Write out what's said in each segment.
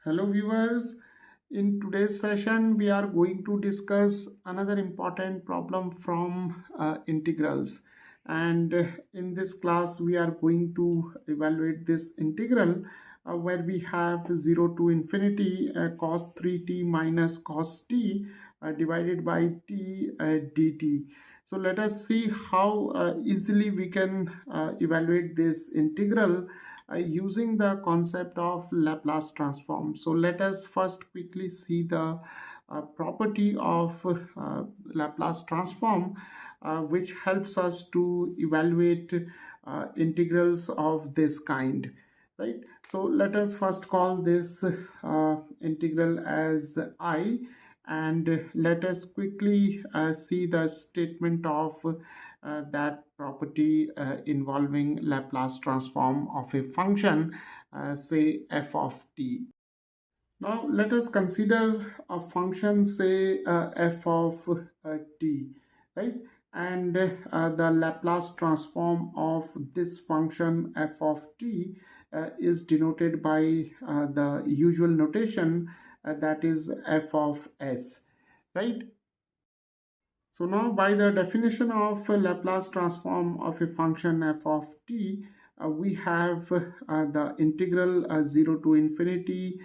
Hello viewers, in today's session we are going to discuss another important problem from integrals, and in this class we are going to evaluate this integral where we have 0 to infinity cos 3t minus cos t divided by t dt. So let us see how easily we can evaluate this integral using the concept of Laplace transform. So let us first quickly see the property of Laplace transform, which helps us to evaluate integrals of this kind, right? So let us first call this integral as I, and let us quickly see the statement of that property involving Laplace transform of a function, say f of t. Now let us consider a function, say f of t, right? And the Laplace transform of this function f of t is denoted by the usual notation, that is f of s, right? So now by the definition of a Laplace transform of a function f of t, we have the integral 0 to infinity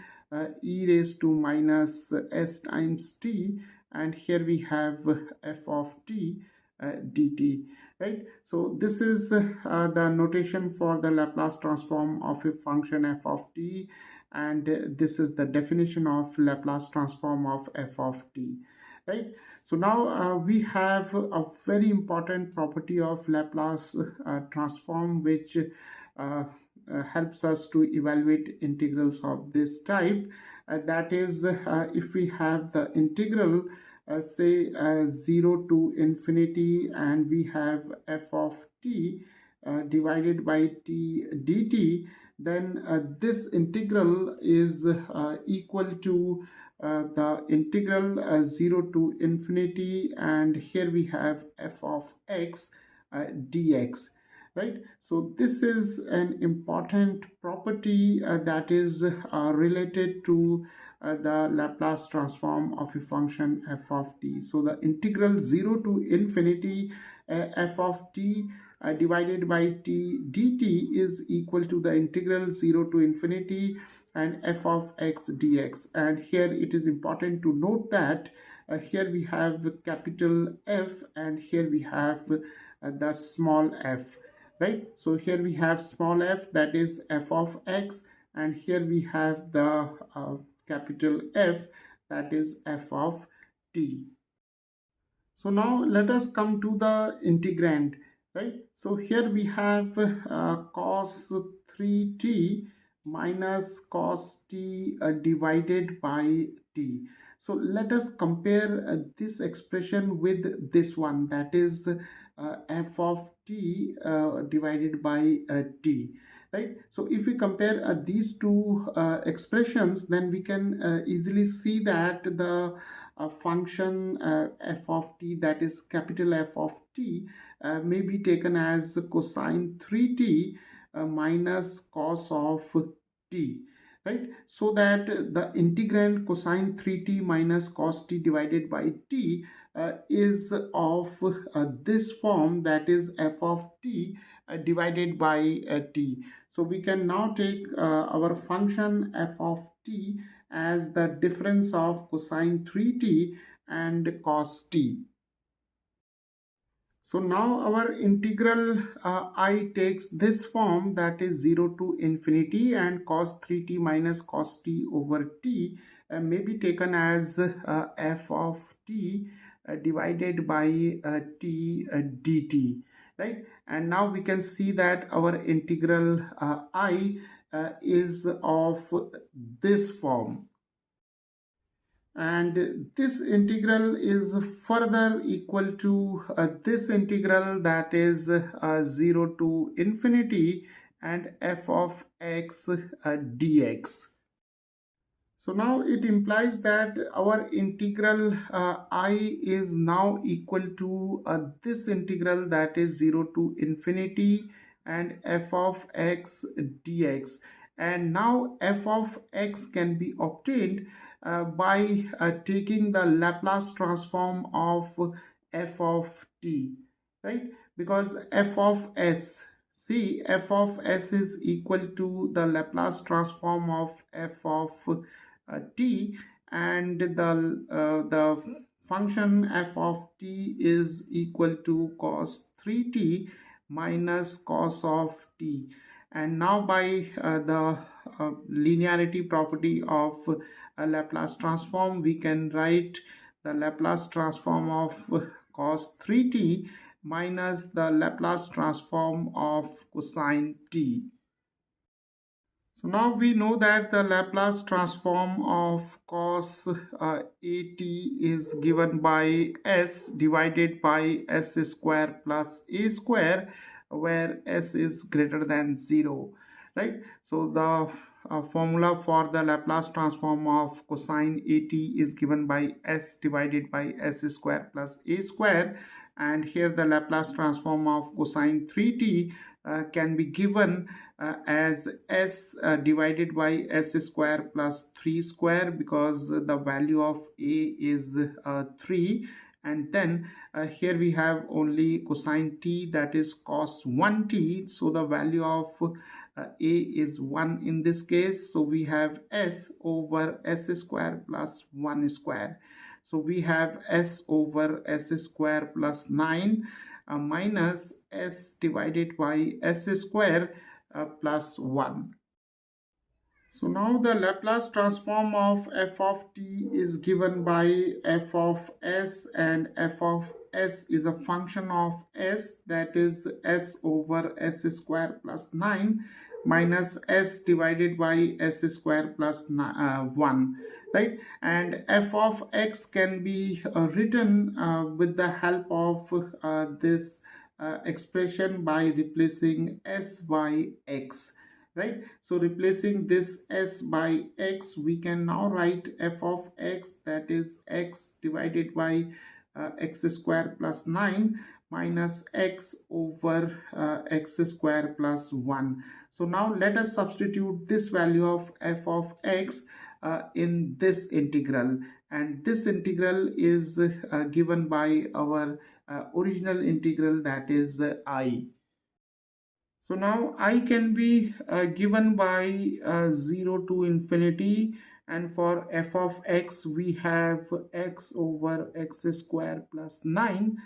e raised to minus s times t, and here we have f of t dt, right? So this is the notation for the Laplace transform of a function f of t, and this is the definition of Laplace transform of f of t, right? So now we have a very important property of Laplace transform, which helps us to evaluate integrals of this type. That is, if we have the integral, say 0 to infinity, and we have f of t divided by t dt, then this integral is equal to the integral 0 to infinity, and here we have f of x dx, right? So this is an important property that is related to the Laplace transform of a function f of t. So the integral 0 to infinity f of t divided by t dt is equal to the integral 0 to infinity and f of x dx. And here it is important to note that here we have capital F, and here we have the small f, right? So here we have small f, that is f of x, and here we have the capital F, that is f of t. So now let us come to the integrand, right? So here we have cos 3t minus cos t divided by t. So let us compare this expression with this one, that is f of t divided by t, right? So if we compare these two expressions, then we can easily see that the function f of t, that is capital F of t, may be taken as cosine 3t minus cos of t, right? So that the integrand cosine 3t minus cos t divided by t is of this form, that is f of t divided by t. So we can now take our function f of t as the difference of cosine 3t and cos t. So now our integral I takes this form, that is 0 to infinity, and cos 3t minus cos t over t may be taken as f of t divided by t dt, right? And now we can see that our integral I is of this form, and this integral is further equal to this integral, that is 0 to infinity and f of x dx. So now it implies that our integral I is now equal to this integral, that is 0 to infinity and f of x dx. And now f of x can be obtained by taking the Laplace transform of f of t, right? Because f of s, see, f of s is equal to the Laplace transform of f of t, and the function f of t is equal to cos 3t minus cos of t. And now by the linearity property of a Laplace transform, we can write the Laplace transform of cos 3t minus the Laplace transform of cosine t. So now we know that the Laplace transform of cos at is given by s divided by s square plus a square, where s is greater than 0, right? So the formula for the Laplace transform of cosine at is given by s divided by s square plus a square, and here the Laplace transform of cosine 3t can be given as s divided by s square plus 3 square, because the value of a is 3, and then here we have only cosine t, that is cos 1t, so the value of a is 1 in this case, so we have s over s square plus 1 square. So we have s over s square plus 9 minus s divided by s square plus 1. So now the Laplace transform of f of t is given by f of s, and f of s is a function of s, that is s over s square plus 9 minus s divided by s square plus 1, right? And f of x can be written with the help of this expression by replacing s by x, right? So replacing this s by x, we can now write f of x, that is x divided by x square plus 9 minus x over x square plus 1. So now let us substitute this value of f of x in this integral, and this integral is given by our original integral, that is I. So now I can be given by 0 to infinity, and for f of x we have x over x square plus 9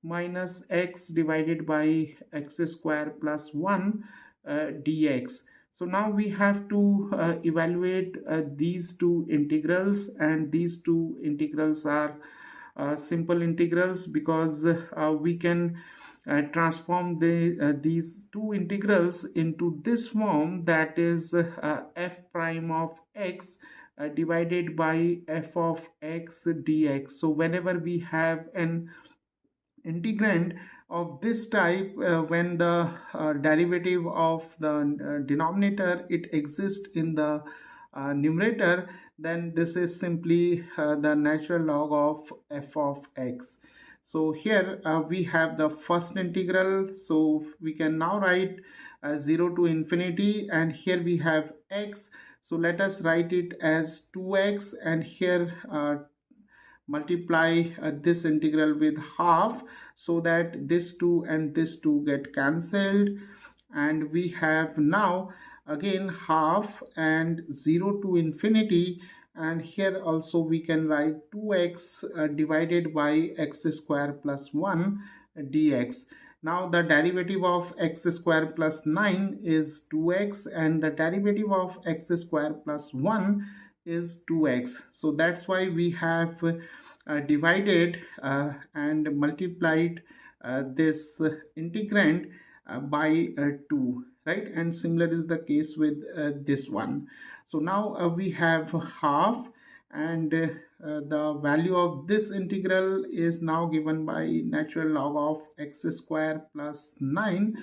minus x divided by x square plus 1 dx. So now we have to evaluate these two integrals, and these two integrals are simple integrals, because we can transform these two integrals into this form, that is f prime of x divided by f of x dx. So whenever we have an integrand of this type, when the derivative of the denominator it exists in the numerator, then this is simply the natural log of f of x. So here we have the first integral, so we can now write 0 to infinity, and here we have x, so let us write it as 2x, and here multiply this integral with half, so that this 2 and this 2 get cancelled, and we have now again half and 0 to infinity, and here also we can write 2x divided by x square plus 1 dx. Now the derivative of x square plus 9 is 2x, and the derivative of x square plus 1 is 2x. So that's why we have divided and multiplied this integrand by 2, right? And similar is the case with this one. So now we have half, and the value of this integral is now given by natural log of x square plus 9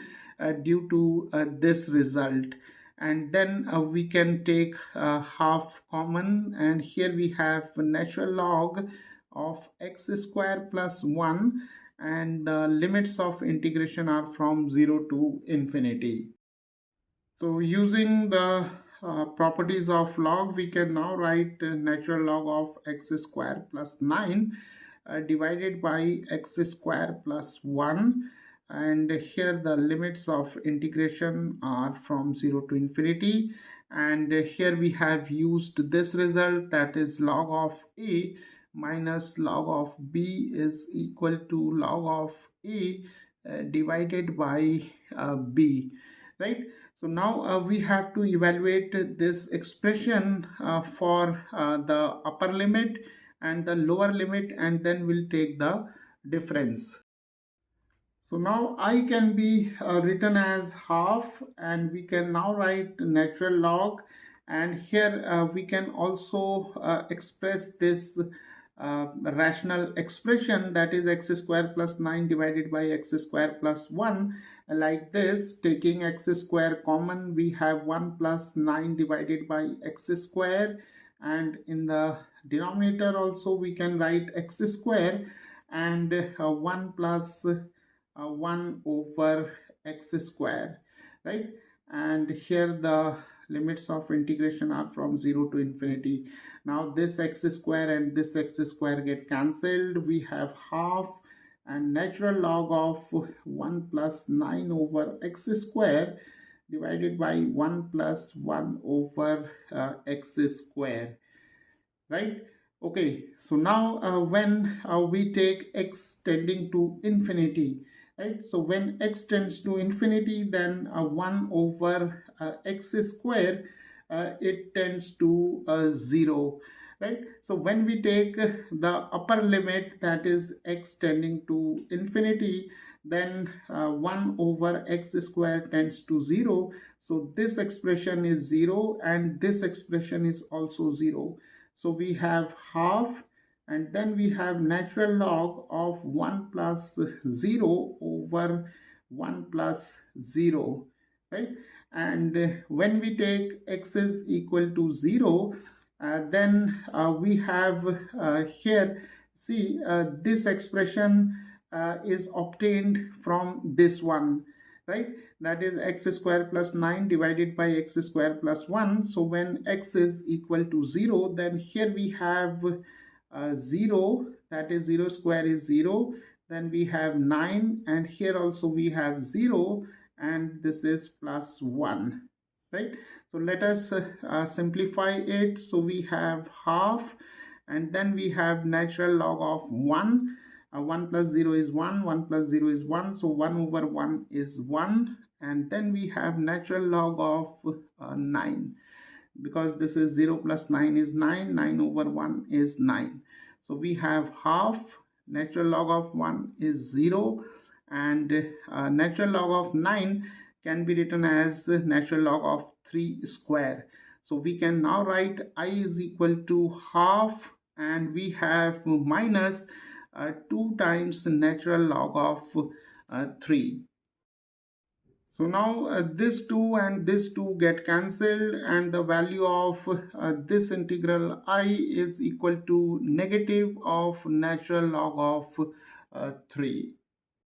due to this result. And then we can take half common, and here we have natural log of x square plus 1, and the limits of integration are from 0 to infinity. So using the properties of log, we can now write natural log of x square plus 9 divided by x square plus 1, and here the limits of integration are from 0 to infinity, and here we have used this result, that is log of a minus log of b is equal to log of a divided by b, right? So now we have to evaluate this expression for the upper limit and the lower limit, and then we'll take the difference. So now I can be written as half, and we can now write natural log, and here we can also express this rational expression, that is x square plus 9 divided by x square plus 1, like this. Taking x square common, we have 1 plus 9 divided by x square, and in the denominator also we can write x square and 1 plus 1 over x square, right? And here the limits of integration are from 0 to infinity. Now this x square and this x square get cancelled. We have half, and natural log of 1 plus 9 over x square divided by 1 plus 1 over x square, right? Okay, so now when we take x tending to infinity, right? So when x tends to infinity, then 1 over x square, it tends to 0, right? So when we take the upper limit, that is x tending to infinity, then 1 over x square tends to 0. So this expression is 0, and this expression is also 0. So we have half, and then we have natural log of 1 plus 0 over 1 plus 0, right? And when we take x is equal to 0, then we have here, see, this expression is obtained from this one, right? That is x square plus 9 divided by x square plus 1. So when x is equal to 0, then here we have 0, that is 0 square is 0. Then we have 9, and here also we have 0, and this is plus 1, right? So let us simplify it. So we have half, and then we have natural log of 1. 1 plus 0 is 1, 1 plus 0 is 1, so 1 over 1 is 1, and then we have natural log of 9, because this is 0 plus 9 is 9, 9 over 1 is 9. So we have half, natural log of 1 is 0, and natural log of 9 can be written as natural log of 3 square. So we can now write I is equal to half, and we have minus 2 times natural log of 3. So now this 2 and this 2 get cancelled, and the value of this integral I is equal to negative of natural log of 3.